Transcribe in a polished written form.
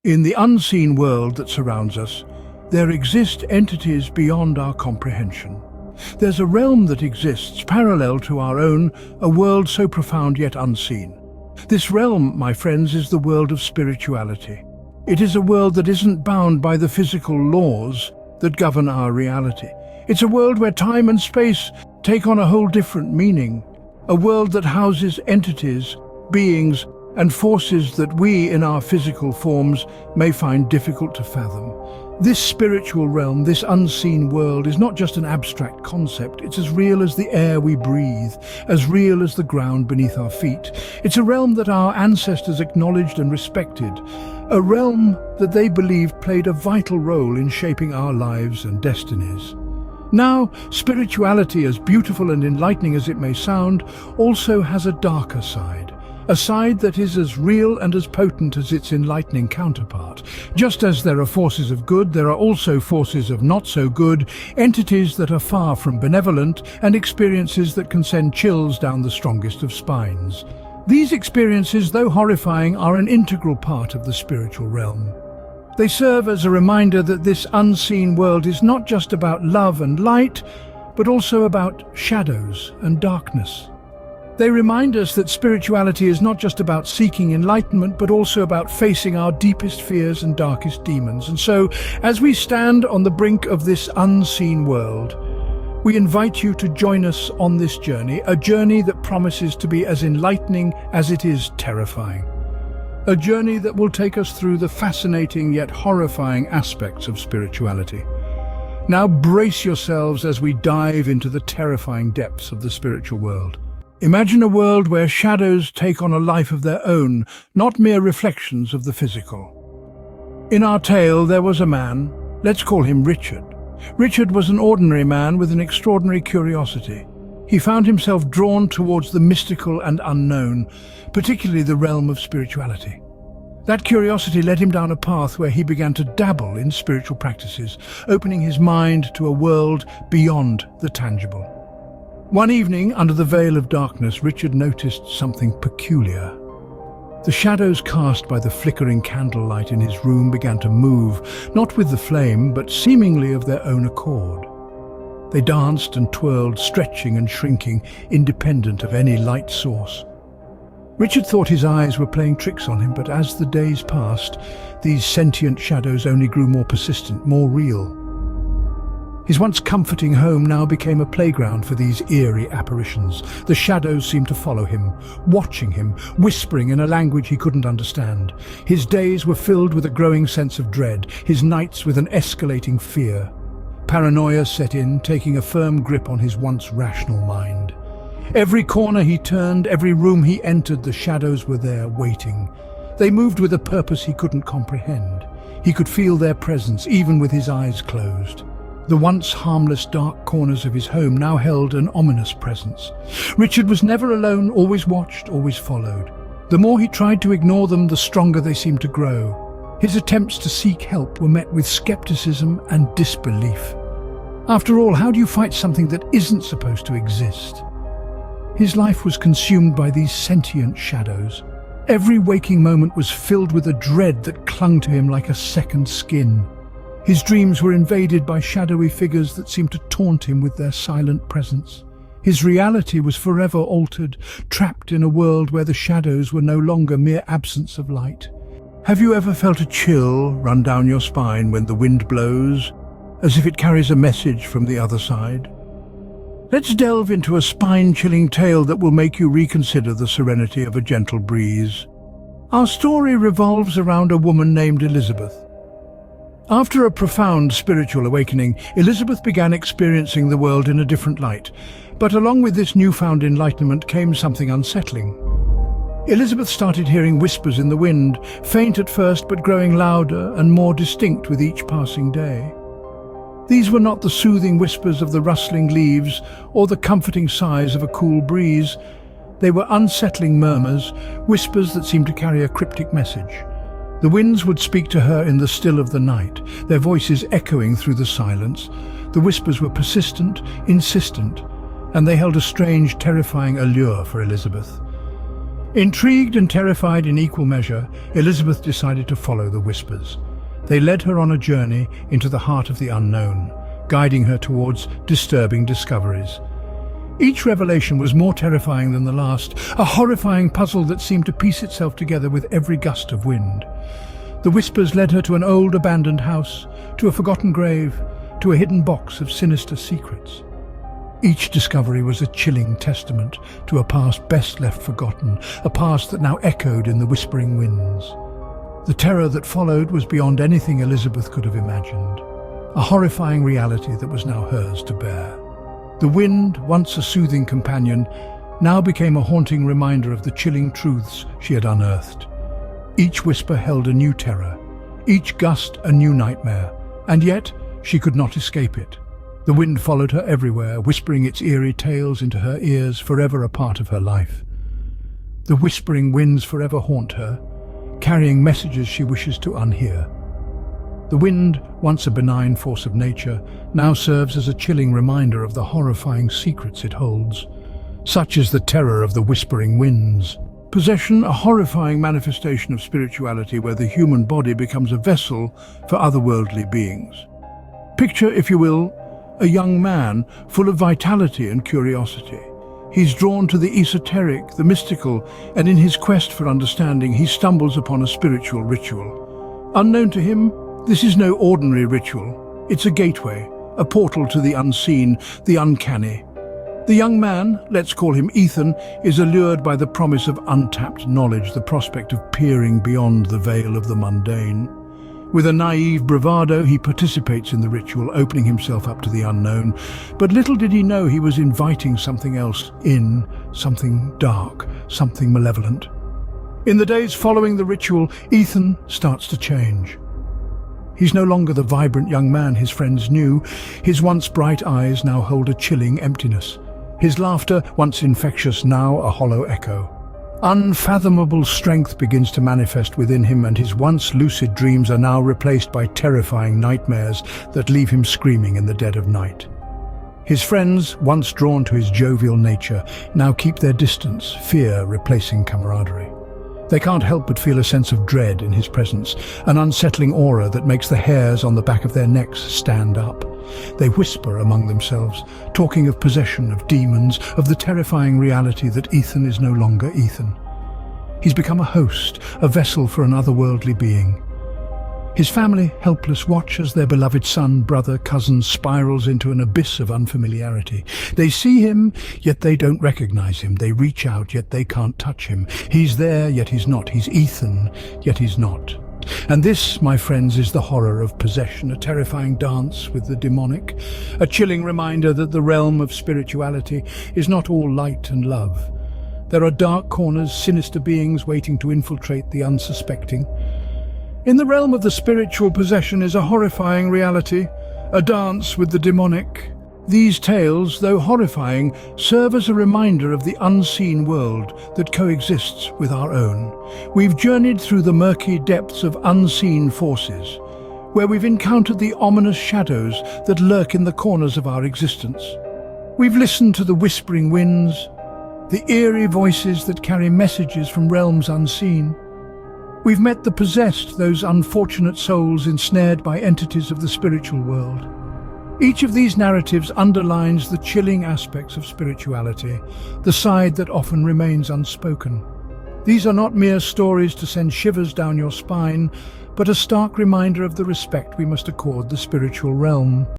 In the unseen world that surrounds us, there exist entities beyond our comprehension. There's a realm that exists parallel to our own, a world so profound yet unseen. This realm, my friends, is the world of spirituality. It is a world that isn't bound by the physical laws that govern our reality. It's a world where time and space take on a whole different meaning. A world that houses entities, beings, and forces that we, in our physical forms, may find difficult to fathom. This spiritual realm, this unseen world, is not just an abstract concept. It's as real as the air we breathe, as real as the ground beneath our feet. It's a realm that our ancestors acknowledged and respected, a realm that they believed played a vital role in shaping our lives and destinies. Now, spirituality, as beautiful and enlightening as it may sound, also has a darker side. A side that is as real and as potent as its enlightening counterpart. Just as there are forces of good, there are also forces of not so good, entities that are far from benevolent, and experiences that can send chills down the strongest of spines. These experiences, though horrifying, are an integral part of the spiritual realm. They serve as a reminder that this unseen world is not just about love and light, but also about shadows and darkness. They remind us that spirituality is not just about seeking enlightenment, but also about facing our deepest fears and darkest demons. And so, as we stand on the brink of this unseen world, we invite you to join us on this journey, a journey that promises to be as enlightening as it is terrifying. A journey that will take us through the fascinating yet horrifying aspects of spirituality. Now brace yourselves as we dive into the terrifying depths of the spiritual world. Imagine a world where shadows take on a life of their own, not mere reflections of the physical. In our tale, there was a man, let's call him Richard. Richard was an ordinary man with an extraordinary curiosity. He found himself drawn towards the mystical and unknown, particularly the realm of spirituality. That curiosity led him down a path where he began to dabble in spiritual practices, opening his mind to a world beyond the tangible. One evening, under the veil of darkness, Richard noticed something peculiar. The shadows cast by the flickering candlelight in his room began to move, not with the flame, but seemingly of their own accord. They danced and twirled, stretching and shrinking, independent of any light source. Richard thought his eyes were playing tricks on him, but as the days passed, these sentient shadows only grew more persistent, more real. His once comforting home now became a playground for these eerie apparitions. The shadows seemed to follow him, watching him, whispering in a language he couldn't understand. His days were filled with a growing sense of dread, his nights with an escalating fear. Paranoia set in, taking a firm grip on his once rational mind. Every corner he turned, every room he entered, the shadows were there, waiting. They moved with a purpose he couldn't comprehend. He could feel their presence, even with his eyes closed. The once harmless dark corners of his home now held an ominous presence. Richard was never alone, always watched, always followed. The more he tried to ignore them, the stronger they seemed to grow. His attempts to seek help were met with skepticism and disbelief. After all, how do you fight something that isn't supposed to exist? His life was consumed by these sentient shadows. Every waking moment was filled with a dread that clung to him like a second skin. His dreams were invaded by shadowy figures that seemed to taunt him with their silent presence. His reality was forever altered, trapped in a world where the shadows were no longer mere absence of light. Have you ever felt a chill run down your spine when the wind blows, as if it carries a message from the other side? Let's delve into a spine-chilling tale that will make you reconsider the serenity of a gentle breeze. Our story revolves around a woman named Elizabeth. After a profound spiritual awakening, Elizabeth began experiencing the world in a different light. But along with this newfound enlightenment came something unsettling. Elizabeth started hearing whispers in the wind, faint at first but growing louder and more distinct with each passing day. These were not the soothing whispers of the rustling leaves or the comforting sighs of a cool breeze. They were unsettling murmurs, whispers that seemed to carry a cryptic message. The winds would speak to her in the still of the night, their voices echoing through the silence. The whispers were persistent, insistent, and they held a strange, terrifying allure for Elizabeth. Intrigued and terrified in equal measure, Elizabeth decided to follow the whispers. They led her on a journey into the heart of the unknown, guiding her towards disturbing discoveries. Each revelation was more terrifying than the last, a horrifying puzzle that seemed to piece itself together with every gust of wind. The whispers led her to an old abandoned house, to a forgotten grave, to a hidden box of sinister secrets. Each discovery was a chilling testament to a past best left forgotten, a past that now echoed in the whispering winds. The terror that followed was beyond anything Elizabeth could have imagined, a horrifying reality that was now hers to bear. The wind, once a soothing companion, now became a haunting reminder of the chilling truths she had unearthed. Each whisper held a new terror, each gust a new nightmare, and yet she could not escape it. The wind followed her everywhere, whispering its eerie tales into her ears, forever a part of her life. The whispering winds forever haunt her, carrying messages she wishes to unhear. The wind, once a benign force of nature, now serves as a chilling reminder of the horrifying secrets it holds. Such is the terror of the whispering winds. Possession, a horrifying manifestation of spirituality where the human body becomes a vessel for otherworldly beings. Picture, if you will, a young man full of vitality and curiosity. He's drawn to the esoteric, the mystical, and in his quest for understanding, he stumbles upon a spiritual ritual. Unknown to him, this is no ordinary ritual. It's a gateway, a portal to the unseen, the uncanny. The young man, let's call him Ethan, is allured by the promise of untapped knowledge, the prospect of peering beyond the veil of the mundane. With a naive bravado, he participates in the ritual, opening himself up to the unknown. But little did he know he was inviting something else in, something dark, something malevolent. In the days following the ritual, Ethan starts to change. He's no longer the vibrant young man his friends knew. His once bright eyes now hold a chilling emptiness. His laughter, once infectious, now a hollow echo. Unfathomable strength begins to manifest within him, and his once lucid dreams are now replaced by terrifying nightmares that leave him screaming in the dead of night. His friends, once drawn to his jovial nature, now keep their distance, fear replacing camaraderie. They can't help but feel a sense of dread in his presence, an unsettling aura that makes the hairs on the back of their necks stand up. They whisper among themselves, talking of possession, of demons, of the terrifying reality that Ethan is no longer Ethan. He's become a host, a vessel for an otherworldly being. His family, helpless, watch as their beloved son, brother, cousin spirals into an abyss of unfamiliarity. They see him, yet they don't recognize him. They reach out, yet they can't touch him. He's there, yet he's not. He's Ethan, yet he's not. And this, my friends, is the horror of possession, a terrifying dance with the demonic, a chilling reminder that the realm of spirituality is not all light and love. There are dark corners, sinister beings waiting to infiltrate the unsuspecting. In the realm of the spiritual, possession is a horrifying reality, a dance with the demonic. These tales, though horrifying, serve as a reminder of the unseen world that coexists with our own. We've journeyed through the murky depths of unseen forces, where we've encountered the ominous shadows that lurk in the corners of our existence. We've listened to the whispering winds, the eerie voices that carry messages from realms unseen. We've met the possessed, those unfortunate souls ensnared by entities of the spiritual world. Each of these narratives underlines the chilling aspects of spirituality, the side that often remains unspoken. These are not mere stories to send shivers down your spine, but a stark reminder of the respect we must accord the spiritual realm.